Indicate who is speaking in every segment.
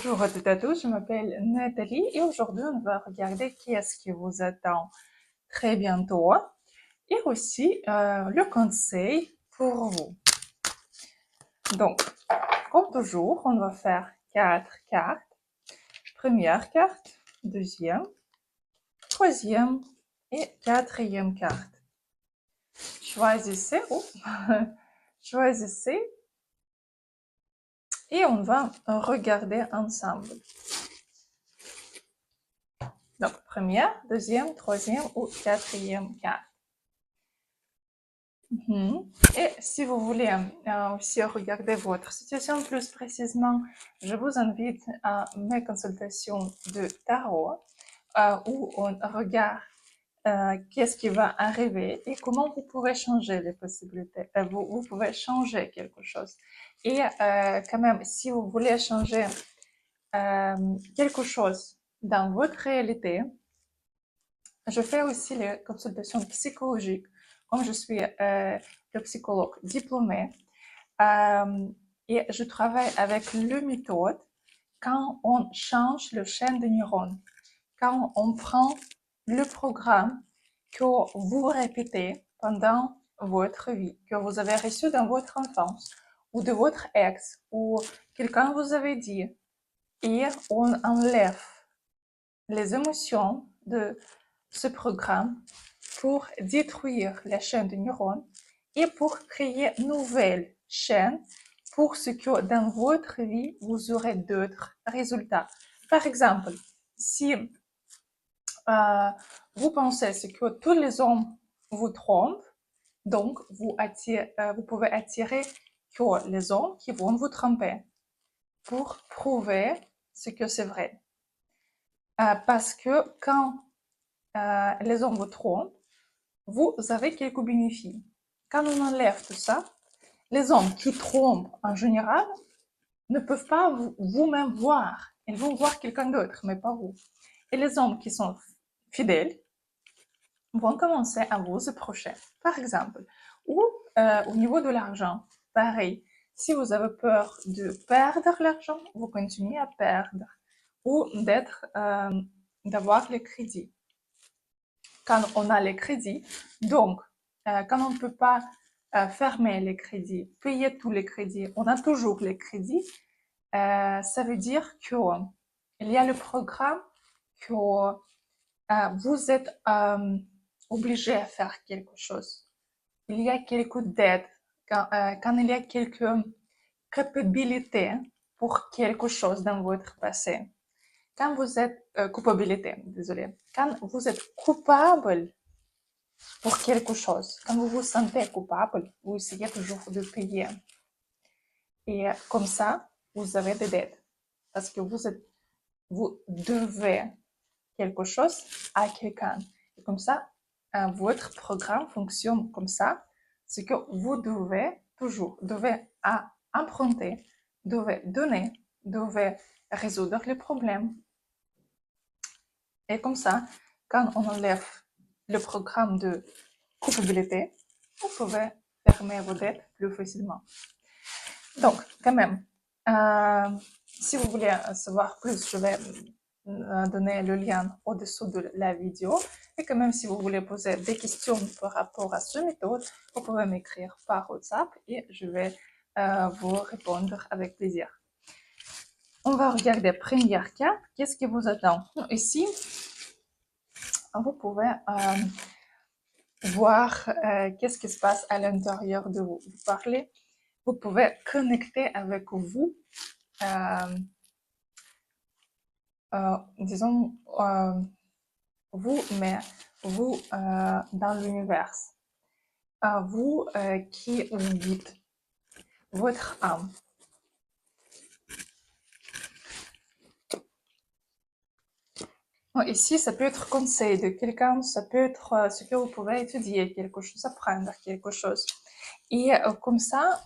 Speaker 1: Bonjour à toutes et à tous, je m'appelle Nathalie et aujourd'hui on va regarder qu'est-ce qui vous attend très bientôt et aussi le conseil pour vous. Donc, comme toujours, on va faire 4 cartes. Première carte, deuxième, troisième et quatrième carte. Choisissez, choisissez et on va regarder ensemble. Donc, première, deuxième, troisième ou quatrième carte. Et si vous voulez aussi regarder votre situation plus précisément, je vous invite à mes consultations de tarot où on regarde qu'est-ce qui va arriver et comment vous pouvez changer les possibilités. Vous pouvez changer quelque chose. Et quand même, si vous voulez changer quelque chose dans votre réalité, je fais aussi les consultations psychologiques. Comme je suis le psychologue diplômé et je travaille avec le méthode quand on change le chaîne de neurones, quand on prend le programme que vous répétez pendant votre vie, que vous avez reçu dans votre enfance ou de votre ex ou quelqu'un vous avait dit et on enlève les émotions de ce programme pour détruire la chaîne de neurones et pour créer une nouvelle chaîne pour ce que dans votre vie, vous aurez d'autres résultats. Par exemple, si vous pensez que tous les hommes vous trompent, donc vous pouvez attirer que les hommes qui vont vous tromper pour prouver ce que c'est vrai. Parce que quand les hommes vous trompent, vous avez quelques bénéfices. Quand on enlève tout ça, les hommes qui trompent en général ne peuvent pas vous-même voir. Ils vont voir quelqu'un d'autre, mais pas vous. Et les hommes qui sont fidèles vont commencer à vous approcher. Par exemple, ou au niveau de l'argent, pareil. Si vous avez peur de perdre l'argent, vous continuez à perdre ou d'avoir le crédit. Quand on a les crédits, donc quand on ne peut pas fermer les crédits, payer tous les crédits, on a toujours les crédits, ça veut dire qu'il y a le programme que vous êtes obligé à faire quelque chose. Il y a quelques dettes, quand il y a quelques capacités pour quelque chose dans votre passé. Quand vous êtes quand vous êtes coupable pour quelque chose, quand vous vous sentez coupable, vous essayez toujours de payer. Et comme ça, vous avez des dettes. Parce que vous devez quelque chose à quelqu'un. Et comme ça, votre programme fonctionne comme ça. C'est que vous devez emprunter, devez donner, devez résoudre les problèmes. Et comme ça, quand on enlève le programme de culpabilité, vous pouvez fermer vos dettes plus facilement. Donc, quand même, si vous voulez savoir plus, je vais donner le lien au-dessous de la vidéo. Et quand même, si vous voulez poser des questions par rapport à cette méthode, vous pouvez m'écrire par WhatsApp et je vais vous répondre avec plaisir. On va regarder première carte. Qu'est-ce qui vous attend? Ici, vous pouvez voir qu'est-ce qui se passe à l'intérieur de vous. Vous parlez, vous pouvez connecter avec vous, disons, mais vous dans l'univers. Vous qui vous guide, votre âme. Ici, ça peut être conseil de quelqu'un, ça peut être ce que vous pouvez étudier, quelque chose, apprendre quelque chose. Et comme ça,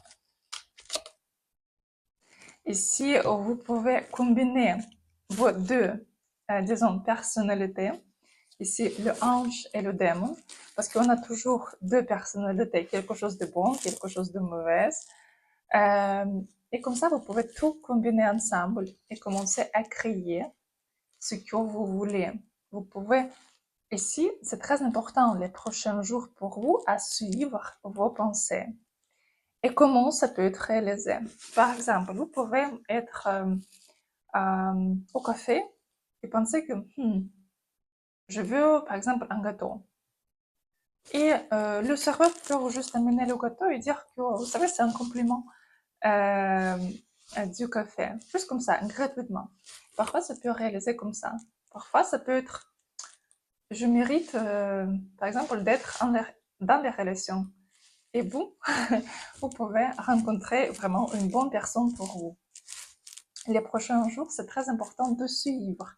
Speaker 1: ici, vous pouvez combiner vos deux, disons, personnalités. Ici, le ange et le démon, parce qu'on a toujours deux personnalités, quelque chose de bon, quelque chose de mauvais. Et comme ça, vous pouvez tout combiner ensemble et commencer à créer ce que vous voulez. Vous pouvez, ici, c'est très important, les prochains jours pour vous, à suivre vos pensées. Et comment ça peut être réalisé? Par exemple, vous pouvez être au café et penser que je veux, par exemple, un gâteau. Et le serveur peut juste amener le gâteau et dire que, vous savez, c'est un compliment euh, du café. Juste comme ça, gratuitement. Parfois, ça peut réaliser comme ça. Parfois, ça peut être, je mérite, par exemple, d'être dans les relations. Et vous, vous pouvez rencontrer vraiment une bonne personne pour vous. Les prochains jours, c'est très important de suivre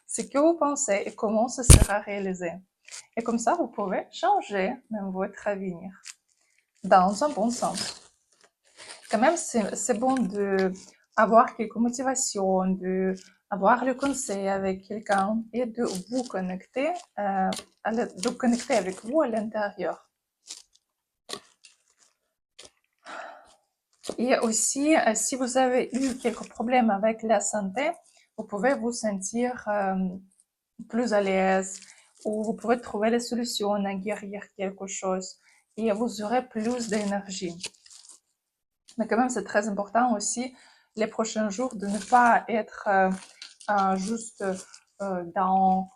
Speaker 1: ce que vous pensez et comment ce sera réalisé. Et comme ça, vous pouvez changer même votre avenir dans un bon sens. Quand même, c'est bon d'avoir quelques motivations, d'avoir le conseil avec quelqu'un et de vous connecter, de connecter avec vous à l'intérieur. Et aussi, si vous avez eu quelques problèmes avec la santé, vous pouvez vous sentir plus à l'aise ou vous pouvez trouver les solutions à guérir quelque chose et vous aurez plus d'énergie. Mais quand même, c'est très important aussi les prochains jours de ne pas être juste dans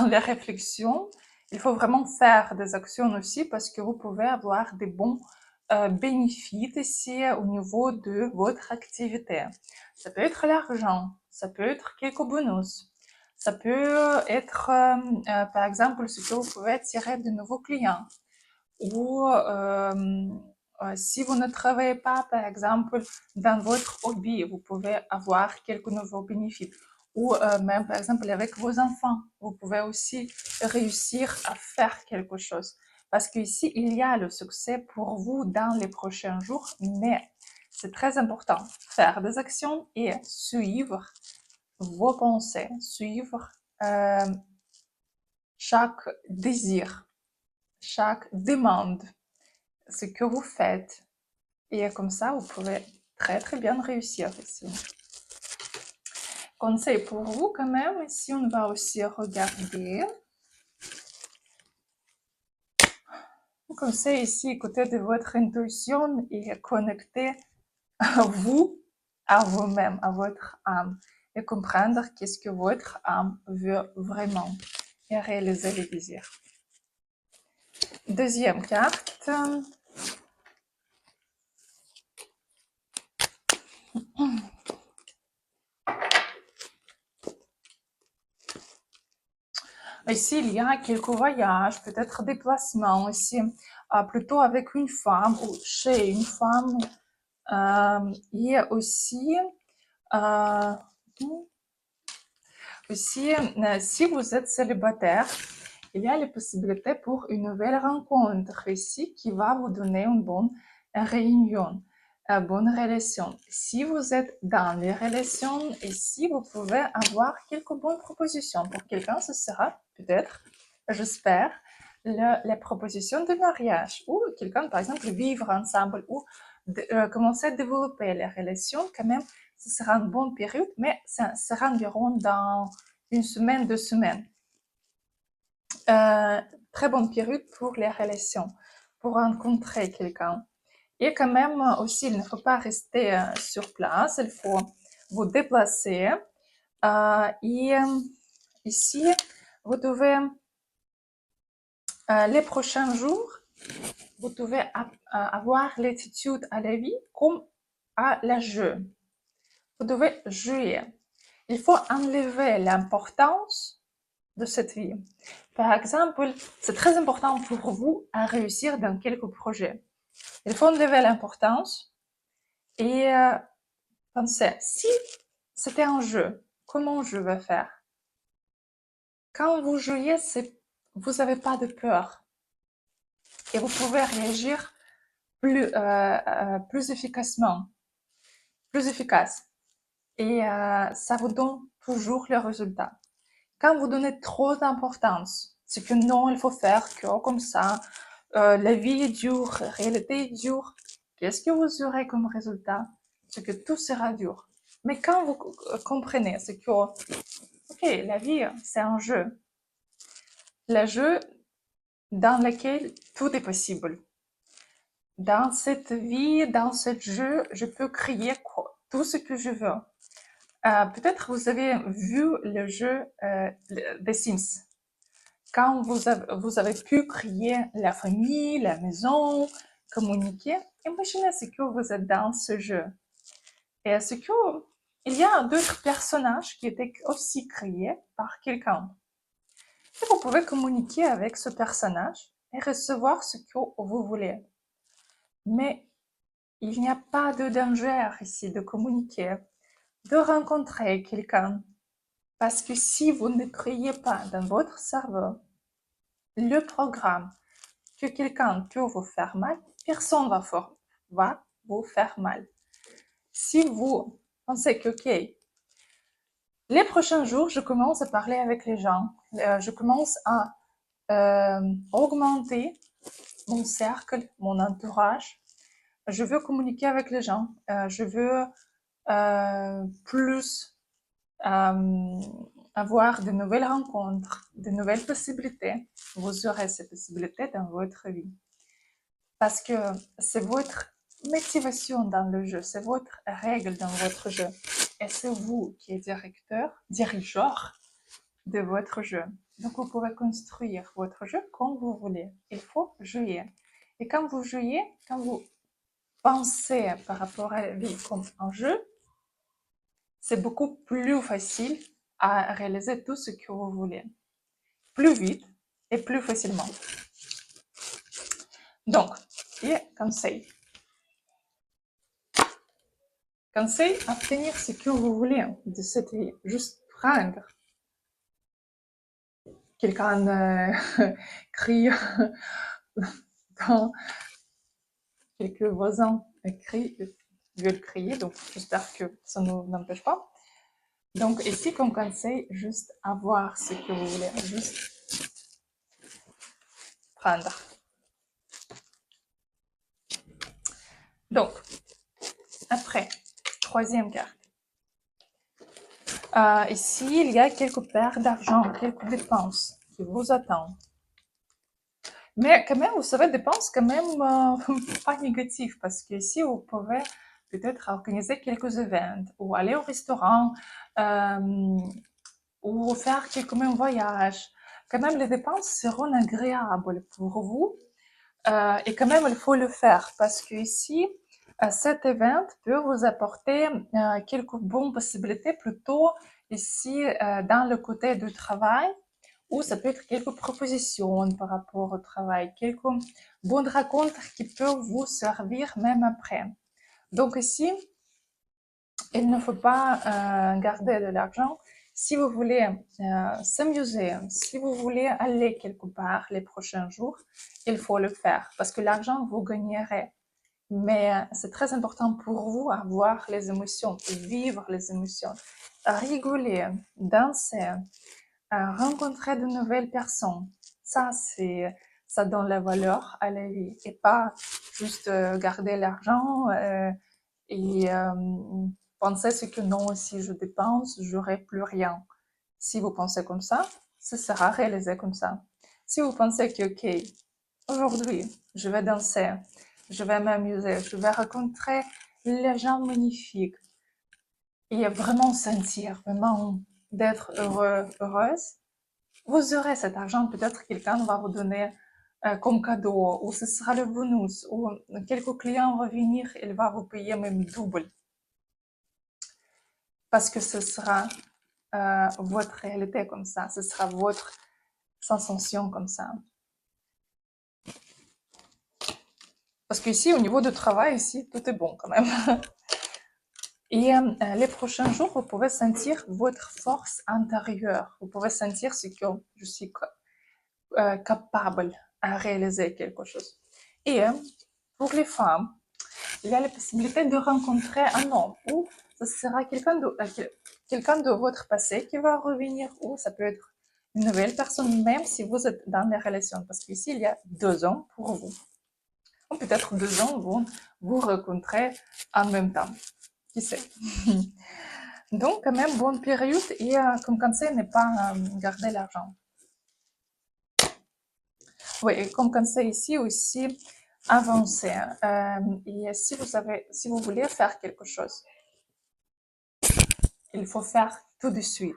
Speaker 1: les réflexions. Il faut vraiment faire des actions aussi parce que vous pouvez avoir des bons bénéfices ici au niveau de votre activité. Ça peut être l'argent, ça peut être quelques bonus, ça peut être par exemple ce que vous pouvez attirer de nouveaux clients ou si vous ne travaillez pas, par exemple, dans votre hobby, vous pouvez avoir quelques nouveaux bénéfices. Ou même, par exemple, avec vos enfants, vous pouvez aussi réussir à faire quelque chose. Parce qu'ici, il y a le succès pour vous dans les prochains jours, mais c'est très important. Faire des actions et suivre vos pensées, suivre chaque désir, chaque demande, ce que vous faites. Et comme ça, vous pouvez très très bien réussir ici. Conseil pour vous quand même, ici on va aussi regarder. Conseil ici, écoutez de votre intuition et connecter vous à vous-même, à votre âme. Et comprendre qu'est-ce que votre âme veut vraiment et réaliser les désirs. Deuxième carte. Ici, il y a quelques voyages, peut-être déplacements aussi, plutôt avec une femme ou chez une femme. Et aussi, si vous êtes célibataire, il y a les possibilités pour une nouvelle rencontre ici qui va vous donner une bonne réunion, une bonne relation. Si vous êtes dans les relations, ici, vous pouvez avoir quelques bonnes propositions. Pour quelqu'un, ce sera peut-être, j'espère, la proposition de mariage ou quelqu'un, par exemple, vivre ensemble ou commencer à développer les relations. Quand même, ce sera une bonne période, mais ça sera environ dans une semaine, 2 semaines. Très bonne période pour les relations, pour rencontrer quelqu'un. Et quand même aussi, il ne faut pas rester sur place, il faut vous déplacer. Et ici, vous devez, les prochains jours, vous devez avoir l'attitude à la vie comme à la jeu. Vous devez jouer. Il faut enlever l'importance de cette vie. Par exemple, c'est très important pour vous à réussir dans quelques projets. Il faut enlever l'importance et penser, si c'était un jeu, comment je vais faire? Quand vous jouez, vous n'avez pas de peur et vous pouvez réagir plus efficacement, plus efficace. Et ça vous donne toujours le résultat. Quand vous donnez trop d'importance, c'est que non, il faut faire que comme ça, la vie est dure, la réalité est dure, qu'est-ce que vous aurez comme résultat? C'est que tout sera dur. Mais quand vous comprenez ce que, ok, la vie, c'est un jeu. Le jeu dans lequel tout est possible. Dans cette vie, dans ce jeu, je peux créer tout ce que je veux. Peut-être vous avez vu le jeu des Sims. Quand vous avez pu créer la famille, la maison, communiquer, imaginez ce que vous êtes dans ce jeu. Et ce que il y a d'autres personnages qui étaient aussi créés par quelqu'un. Et vous pouvez communiquer avec ce personnage et recevoir ce que vous voulez. Mais il n'y a pas de danger ici de communiquer, de rencontrer quelqu'un. Parce que si vous ne créez pas dans votre cerveau le programme que quelqu'un peut vous faire mal, personne va vous faire mal. Si vous pensez que, ok, les prochains jours, je commence à parler avec les gens, je commence à augmenter mon cercle, mon entourage, je veux communiquer avec les gens, je veux plus avoir de nouvelles rencontres, de nouvelles possibilités. Vous aurez ces possibilités dans votre vie. Parce que c'est votre motivation dans le jeu, c'est votre règle dans votre jeu. Et c'est vous qui êtes dirigeur de votre jeu. Donc, vous pouvez construire votre jeu comme vous voulez. Il faut jouer. Et quand vous jouez, quand vous pensez par rapport à la vie comme un jeu, c'est beaucoup plus facile à réaliser tout ce que vous voulez. Plus vite et plus facilement. Donc, conseil. Conseil, obtenir ce que vous voulez de cette vie. Juste prendre. Quelqu'un crie dans quelques voisins veulent crier, donc j'espère que ça ne nous empêche pas. Donc ici, comme conseil, juste avoir ce que vous voulez, juste prendre. Donc, après, troisième carte. Ici, il y a quelques paires d'argent, quelques dépenses qui vous attendent. Mais quand même, vous savez, dépenses quand même pas négatives parce que ici, vous pouvez peut-être organiser quelques événements ou aller au restaurant ou faire quelques même voyages. Quand même, les dépenses seront agréables pour vous et quand même, il faut le faire parce que ici, cet événement peut vous apporter quelques bonnes possibilités plutôt ici dans le côté du travail ou ça peut être quelques propositions par rapport au travail, quelques bonnes rencontres qui peuvent vous servir même après. Donc ici, il ne faut pas garder de l'argent. Si vous voulez s'amuser, si vous voulez aller quelque part les prochains jours, il faut le faire parce que l'argent, vous gagnerez. Mais c'est très important pour vous avoir les émotions, vivre les émotions, rigoler, danser, rencontrer de nouvelles personnes. Ça donne la valeur à la vie et pas juste garder l'argent et penser ce que non, si je dépense, j'aurai plus rien. Si vous pensez comme ça sera réalisé comme ça. Si vous pensez que, ok, aujourd'hui, je vais danser, je vais m'amuser, je vais rencontrer les gens magnifiques et vraiment sentir, vraiment d'être heureuse, vous aurez cet argent, peut-être quelqu'un va vous donner comme cadeau, ou ce sera le bonus, ou quelques clients vont venir, il va vous payer même double. Parce que ce sera votre réalité comme ça, ce sera votre sensation comme ça. Parce qu'ici, au niveau du travail, ici, tout est bon quand même. Et les prochains jours, vous pouvez sentir votre force intérieure. Vous pouvez sentir ce que je suis capable à réaliser quelque chose. Et pour les femmes, il y a la possibilité de rencontrer un homme ou ce sera quelqu'un de votre passé qui va revenir ou ça peut être une nouvelle personne même si vous êtes dans les relations parce qu'ici il y a 2 ans pour vous. ou peut-être 2 ans vont vous rencontrer en même temps. Qui sait? Donc, quand même, bonne période et comme conseil, ne pas garder l'argent. Oui, et comme conseil ici aussi, avancer. Et si vous voulez faire quelque chose, il faut faire tout de suite.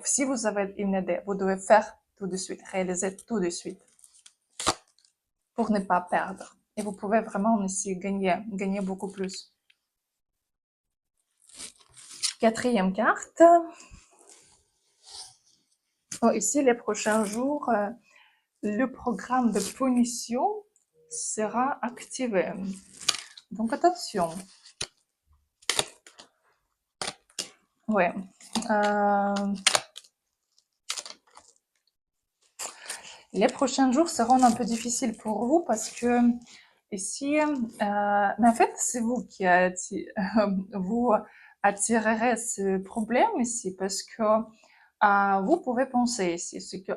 Speaker 1: Si vous avez une idée, vous devez faire tout de suite, réaliser tout de suite pour ne pas perdre. Et vous pouvez vraiment aussi gagner beaucoup plus. Quatrième carte. Oh, ici, les prochains jours, le programme de punition sera activé. Donc attention. Ouais. Les prochains jours seront un peu difficiles pour vous parce que ici, mais en fait, c'est vous qui vous attirerez ce problème ici parce que vous pouvez penser ici, c'est que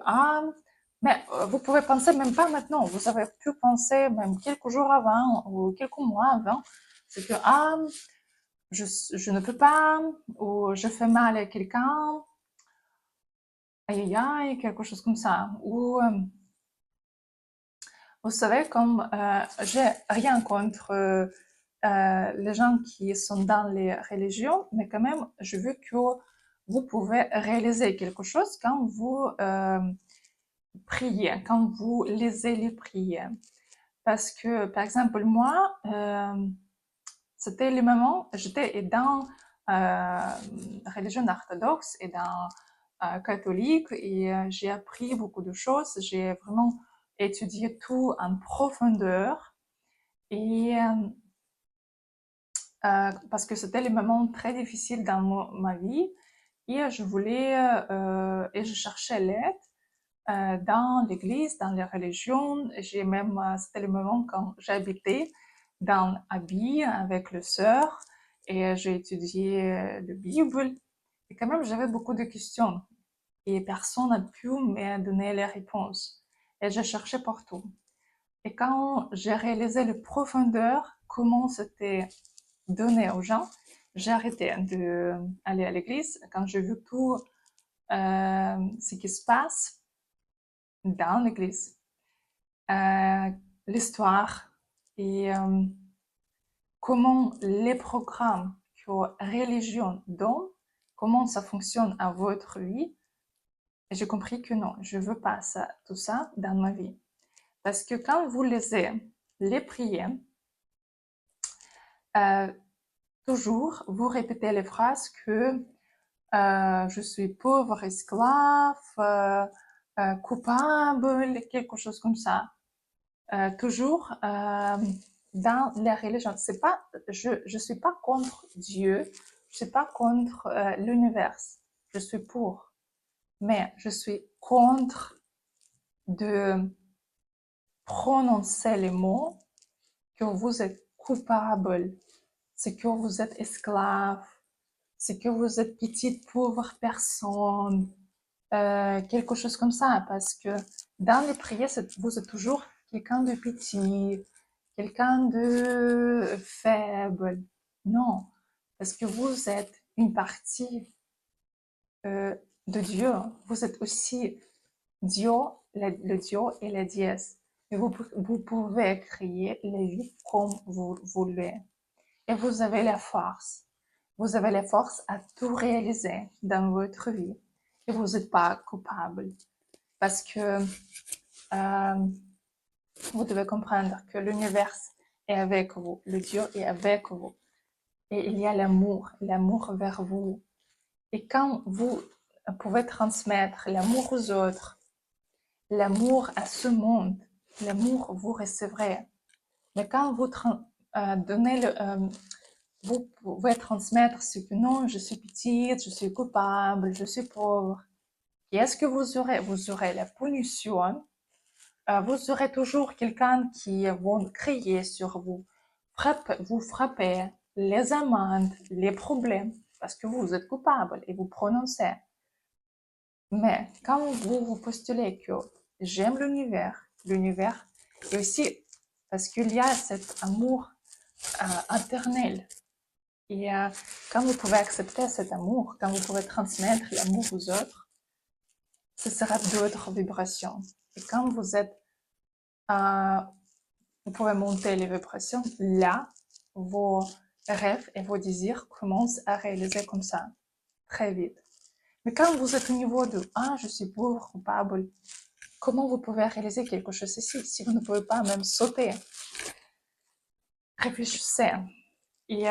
Speaker 1: mais vous pouvez penser même pas maintenant, vous avez pu penser même quelques jours avant ou quelques mois avant, c'est que je ne peux pas ou je fais mal à quelqu'un, aïe aïe aïe, quelque chose comme ça, ou vous savez, comme j'ai rien contre les gens qui sont dans les religions, mais quand même, je veux que vous pouvez réaliser quelque chose quand vous priez, quand vous lisez les prières. Parce que, par exemple, moi, c'était le moment, j'étais dans religion orthodoxe et dans catholique et j'ai appris beaucoup de choses. J'ai vraiment étudié tout en profondeur et parce que c'était le moment très difficile dans ma vie et je voulais et je cherchais l'aide dans l'église, dans les religions. J'ai même, c'était le moment quand j'habitais dans Abbey avec le sœur et j'ai étudié la Bible. Et quand même, j'avais beaucoup de questions et personne n'a pu me donner les réponses. Et j'ai cherché partout. Et quand j'ai réalisé la profondeur, comment c'était donné aux gens, j'ai arrêté d'aller à l'église. Quand j'ai vu tout ce qui se passe dans l'église, l'histoire et comment les programmes que la religion donne, comment ça fonctionne à votre vie. Et j'ai compris que non, je veux pas ça, tout ça dans ma vie. Parce que quand vous lisez les prières, toujours vous répétez les phrases que je suis pauvre, esclave, coupable, quelque chose comme ça. Toujours dans les religions. C'est pas, je suis pas contre Dieu, je suis pas contre l'univers. Je suis pour, mais je suis contre de prononcer les mots que vous êtes coupable, c'est que vous êtes esclave, c'est que vous êtes petite pauvre personne, quelque chose comme ça, parce que dans les prières, vous êtes toujours quelqu'un de petit, quelqu'un de faible. Non, parce que vous êtes une partie de Dieu. Vous êtes aussi Dieu, le Dieu et la déesse. Et vous pouvez créer la vie comme vous voulez. Et vous avez la force. Vous avez la force à tout réaliser dans votre vie. Et vous n'êtes pas coupable. Parce que vous devez comprendre que l'univers est avec vous. Le Dieu est avec vous. Et il y a l'amour vers vous. Et quand vous pouvez transmettre l'amour aux autres, l'amour à ce monde, l'amour vous recevrez. Mais quand vous donnez vous pouvez transmettre ce que non, je suis petite, je suis coupable, je suis pauvre. Qu'est-ce que vous aurez? Vous aurez la punition. Vous aurez toujours quelqu'un qui va crier sur vous, vous frapper, les amendes, les problèmes, parce que vous êtes coupable et vous prononcez. Mais quand vous postulez que j'aime l'univers est aussi parce qu'il y a cet amour éternel. Et quand vous pouvez accepter cet amour, quand vous pouvez transmettre l'amour aux autres, ce sera d'autres vibrations. Et quand vous êtes, vous pouvez monter les vibrations, là, vos rêves et vos désirs commencent à réaliser comme ça, très vite. Mais quand vous êtes au niveau de « Ah, je suis pauvre, coupable », comment vous pouvez réaliser quelque chose ici si vous ne pouvez pas même sauter? Réfléchissez. Et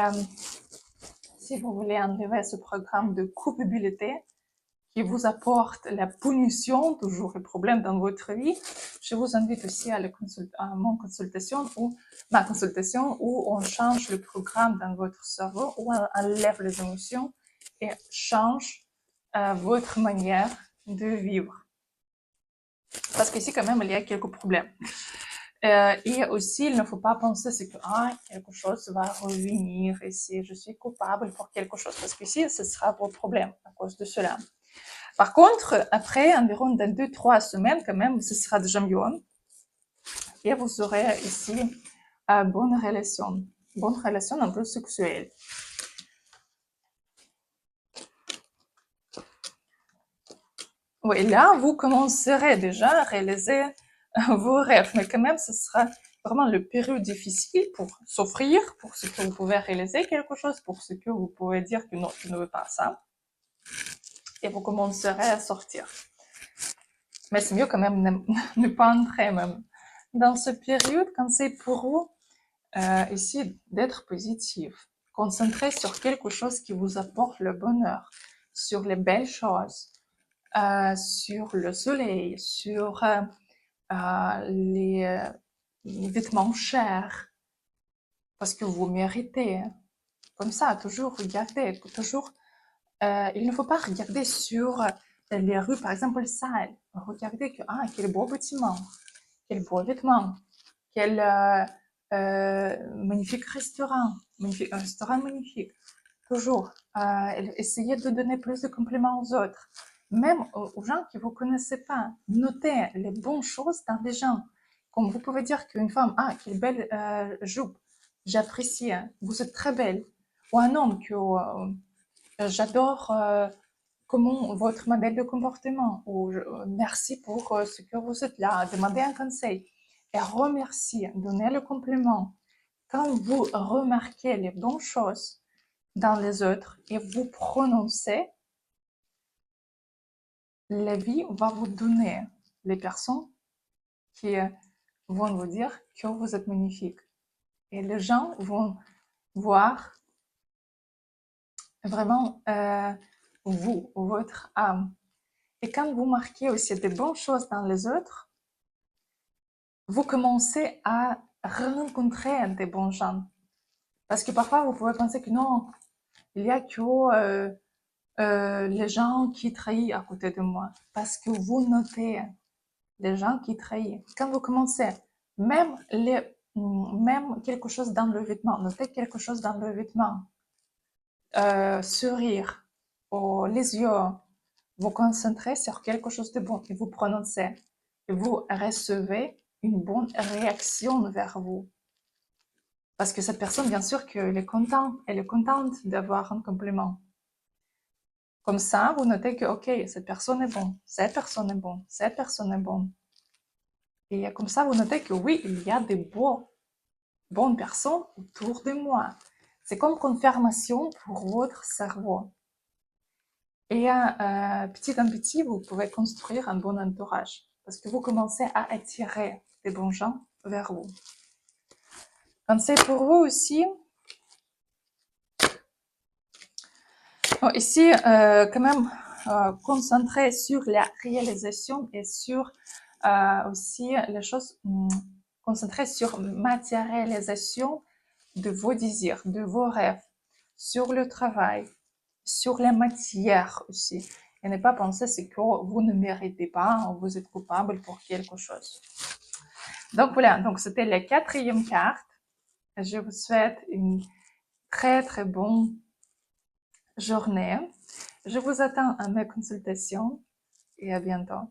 Speaker 1: si vous voulez enlever ce programme de culpabilité qui vous apporte la punition, toujours le problème dans votre vie, je vous invite aussi à ma consultation où on change le programme dans votre cerveau, où on enlève les émotions et change votre manière de vivre. Parce qu'ici, quand même, il y a quelques problèmes. Et aussi, il ne faut pas penser que quelque chose va revenir ici, je suis coupable pour quelque chose. Parce qu'ici, ce sera vos problèmes à cause de cela. Par contre, après environ 2-3 semaines, quand même, ce sera déjà mieux. Et vous aurez ici bonne relation un peu sexuelle. Oui, là, vous commencerez déjà à réaliser vos rêves, mais quand même, ce sera vraiment le période difficile pour s'offrir, pour ce que vous pouvez réaliser quelque chose, pour ce que vous pouvez dire que non, je ne veux pas ça. Et vous commencerez à sortir. Mais c'est mieux quand même ne pas entrer même dans cette période quand c'est pour vous ici d'être positif. Concentrez sur quelque chose qui vous apporte le bonheur, sur les belles choses, sur le soleil, sur les vêtements chers, parce que vous méritez. Comme ça, toujours regarder, toujours. Il ne faut pas regarder sur les rues, par exemple, sales. Regardez que, quel beau bâtiment, quel beau vêtement, quel magnifique restaurant, un restaurant magnifique. Toujours, essayez de donner plus de compliments aux autres. Même aux gens que vous ne connaissez pas. Notez les bonnes choses dans les gens. Comme vous pouvez dire qu'une femme, quelle belle jupe, j'apprécie, vous êtes très belle. Ou un homme que j'adore comment votre modèle de comportement. Ou merci pour ce que vous êtes là. Demandez un conseil. Et remerciez, donnez le compliment. Quand vous remarquez les bonnes choses dans les autres et vous prononcez, la vie va vous donner les personnes qui vont vous dire que vous êtes magnifique. Et les gens vont voir vraiment vous, votre âme. Et quand vous marquez aussi des bonnes choses dans les autres, vous commencez à rencontrer des bons gens. Parce que parfois, vous pouvez penser que non, il y a que les gens qui trahissent à côté de moi. Parce que vous notez les gens qui trahissent. Quand vous commencez, même quelque chose dans le vêtement, notez quelque chose dans le vêtement, sourire, ou les yeux, vous concentrez sur quelque chose de bon et vous prononcez. Et vous recevez une bonne réaction vers vous. Parce que cette personne, bien sûr, elle est contente d'avoir un compliment. Comme ça, vous notez que, ok, cette personne est bonne, cette personne est bonne, cette personne est bonne. Et comme ça, vous notez que oui, il y a des bonnes personnes autour de moi. C'est comme confirmation pour votre cerveau. Et petit à petit, vous pouvez construire un bon entourage. Parce que vous commencez à attirer des bons gens vers vous. Conseil pour vous aussi. Bon, ici, quand même, concentrer sur la réalisation et sur aussi les choses, concentrer sur matérialisation de vos désirs, de vos rêves, sur le travail, sur la matière aussi. Et ne pas penser que vous ne méritez pas, vous êtes coupable pour quelque chose. Donc voilà, donc c'était la 4e carte. Je vous souhaite une très très bonne journée. Je vous attends à mes consultations et à bientôt.